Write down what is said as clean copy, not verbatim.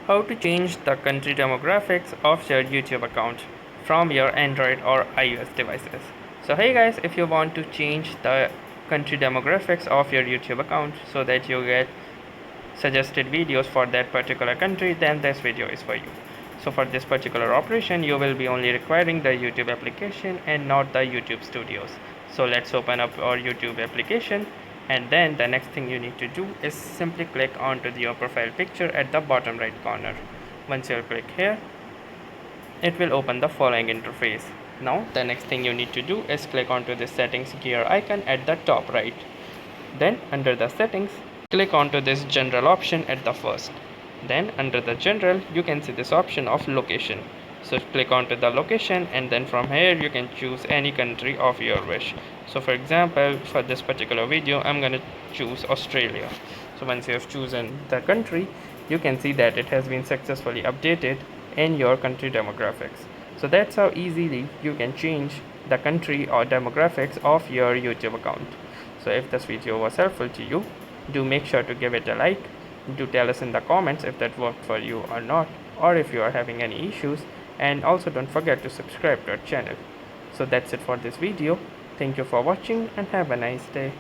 How to change the country demographics of your YouTube account from your Android or iOS devices. So hey guys, if you want to change the country demographics of your YouTube account so that you get suggested videos for that particular country, then this video is for you. So for this particular operation, you will be only requiring the YouTube application and not the YouTube studios. So let's open up our YouTube application, and then the next thing you need to do is simply click onto your profile picture at the bottom right corner. Once you click here, it will open the following interface. Now the next thing you need to do is click onto the settings gear icon at the top right. Then under the settings, click onto this general option at the first. Then under the general, you can see this option of location. So click onto the location, and then from here you can choose any country of your wish. So for example, for this particular video, I'm gonna choose Australia. So once you have chosen the country, you can see that it has been successfully updated in your country demographics. So that's how easily you can change the country or demographics of your YouTube account. So if this video was helpful to you, do make sure to give it a like. Do tell us in the comments if that worked for you or not, or if you are having any issues, and also don't forget to subscribe to our channel. So that's it for this video. Thank you for watching and have a nice day.